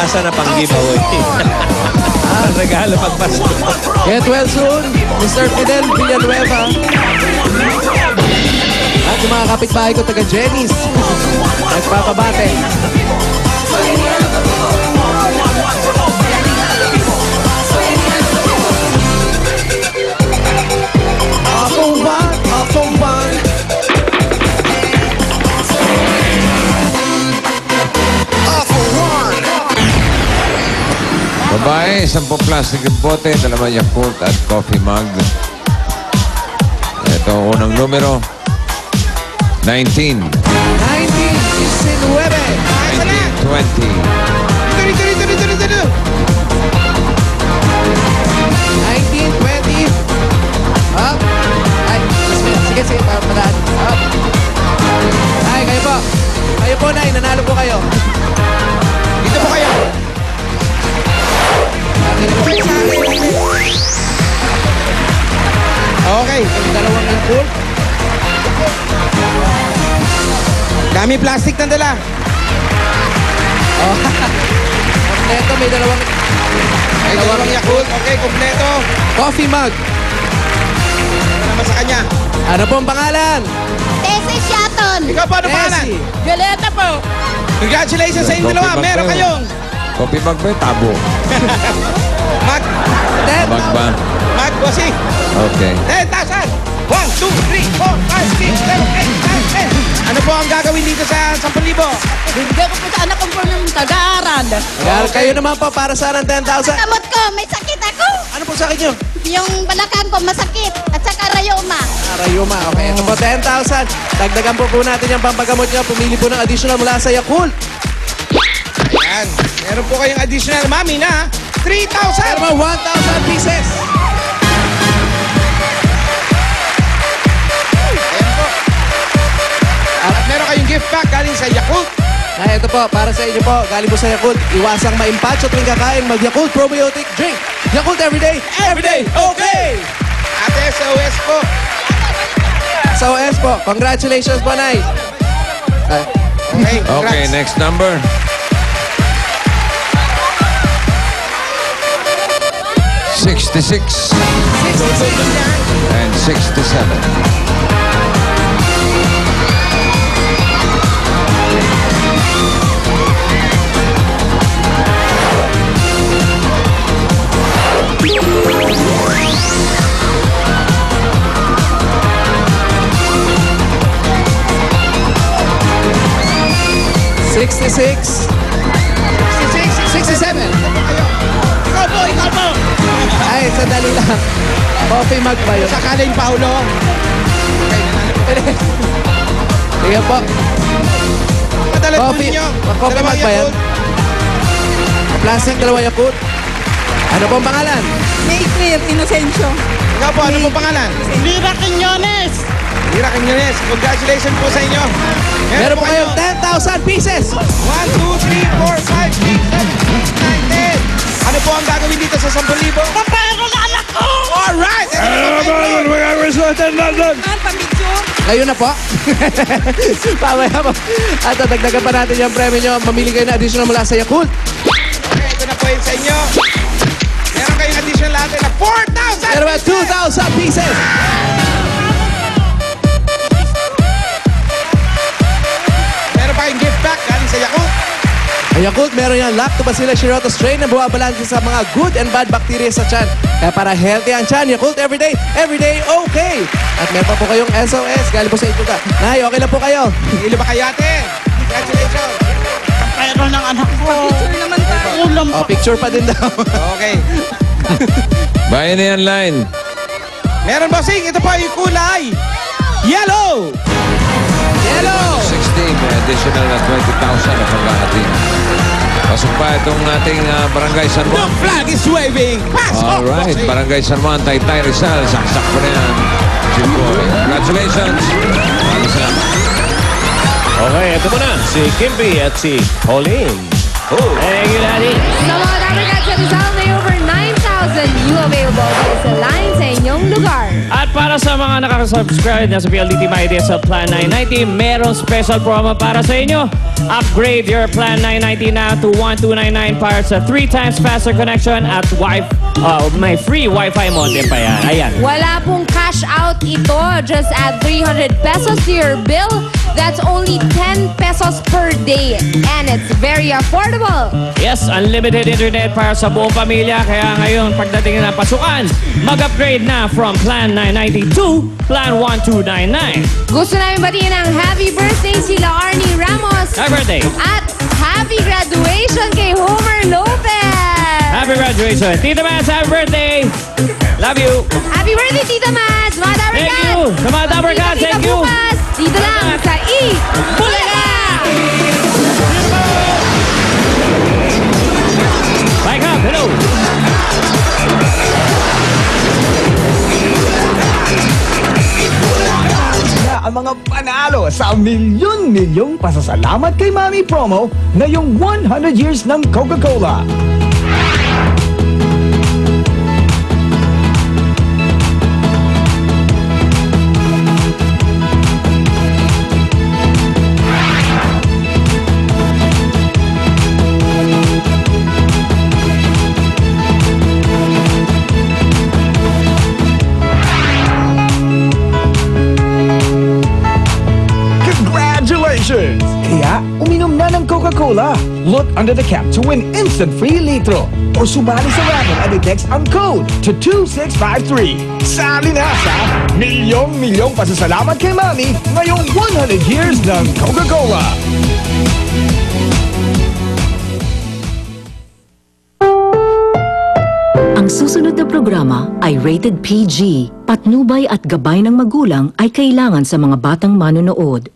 tasa na pang giveaway. Ang regalo pagpasto. Get well soon, Mr. Fidel Villanueva. At yung mga kapitbahay ko taga Jenny's. Nagpapabate. Babae, 10 plastic yung bote, 2 Yakult at coffee mug. Ito ang unang numero. 19. 19, 19, 20. Dito. 19, 20. Up. Ay, sige, para padaan. Up. Ay, kayo po. Kayo po, Nay. Nanalo po kayo. Dito po kayo. Okay. Dalawang Yakult. Dami plastic na dala. Oh. Kompleto, may dalawang Yakult. Okay, kompleto. Coffee mug. Ano naman sa kanya? Ano pong pangalan? Tessie Shaton. Ikaw po, ano pangalan? Violeta po. Congratulations sa inyong dalawa. Meron kayong Coffee mug ba? Tabo. Mag. Mug ba? Mag, bossing. Okay. 10,000. 1, 2, 3, 4, 5, 6, 7, 8, 9, 10. Ano po ang gagawin dito sa 10,000? Bibigay ko po sa anak kong ng taga-aral. Kayo naman po para sa 10,000. Kamot ko, may sakit ako. Ano po sakit nyo? Yung balakang ko masakit at saka rayoma. Rayuma. Okay, ito po 10,000. Dagdagan po natin yung pampagamot nyo. Pumili po ng additional mula sa Yakult. Yan. Meron po kayong additional, mami, na 3,000. Meron 1,000 pieces. Ayan po. At meron kayong gift pack galing sa Yakult. Ito po, para sa inyo po, galing po sa Yakult. Iwasang maimpacho tuwing kakain, mag-Yakult Probiotic Drink. Yakult everyday, okay! Ate, SOS po. SOS po. Congratulations po, Nay. Okay, congrats. Okay, next number. 66 and 67. Sixty-six. 67. Ikaw po. Ay, sandali lang. Coffee mug ba yun? Sakaling Paulo. Sige po. Coffee mug ba yan? Plastic, 2 Yakult. Ano pong pangalan? Mayclear Inocencio. Ikaw po, ano pong pangalan? Lira Quiñones. Lira Quiñones. Congratulations po sa inyo. Meron po kayong 10,000 pieces. 1, 2, 3, 4, 5, 6, 7, 8, 9, 10. Ano po ang gagawin dito sa 10,000? Papayro na anak ko! Alright! Kayo na po. Pamaya po. At dagdagan pa natin yung premyo nyo. Mamili kayo na additional mula sa Yakult. Okay, ito na po yun sa inyo. Meron kayong additional natin na 4,000! Meron ba 2,000 pieces? Meron pa kayong gift pack galing sa Yakult. Ang Yakult, meron yung Lactobacillus Shirota strain na buwabalansin sa mga good and bad bacteria sa tiyan. Kaya para healthy ang tiyan, Yakult everyday okay! At meron pa po kayong SOS, galing po sa ito ka. Nay, okay lang po kayo. Ilo ba kayo ate? Congratulations! Papayro ng anak ko. Picture naman tayo. Oh, picture pa din daw. Okay. Bayan na yan line. Meron bossing, ito po yung kulay. Yellow! 16, may additional na 20,000 na pagkakati. Pasok pa itong ating Barangay San The Juan. flag is waving! Alright, Barangay San Juan, Taytay Rizal. Saksak po na yan. Congratulations. Maraming salamat. Okay, ito mo na. Si Kimby at si Pauline. Thank you, Daddy. Sa mga Damercats sa Rizal, may over 9,000 new available sa line sa inyong lugar. At para sa mga nakasubscribe na sa PLDT My Ideas sa Plan 990, merong special promo para sa inyo. Upgrade your Plan 990 now to 1299 para sa 3 times faster connection at may free Wi-Fi modem pa yan. Ayan. Wala pong cash out ito. Just add 300 pesos to your bill. That's only 10 pesos per day. And it's very affordable. Yes, unlimited internet para sa buong pamilya. Kaya ngayon, pagdating na pasukan, mag-upgrade na from Plan 990 to Plan 1299. Gusto namin batiin ng happy birthday sila Arnie Ramos. Happy birthday! At happy graduation kay Homer Lopez. Happy graduation! Tita Mads, happy birthday! Love you! Happy birthday, Tita Mads! Mga Dabber Thank Cats! you! Sa mga Dabber Cats, Kita-kita thank you! bukas, dito lang sa Bulaga! Mike up, hello! Na ang mga panalo sa milyon-milyong pasasalamat kay Mami promo ngayong 100 years ng Coca-Cola. Congratulations! Kaya, uminom na ng Coca-Cola. Look under the cap to win instant free litro. O sumali sa raffle at i-text ang code to 2653. Sali na sa milyong-milyong pasasalamat kay Mami ngayong 100 years ng Coca-Cola. Ang susunod na programa ay rated PG. Patnubay at gabay ng magulang ay kailangan sa mga batang manonood.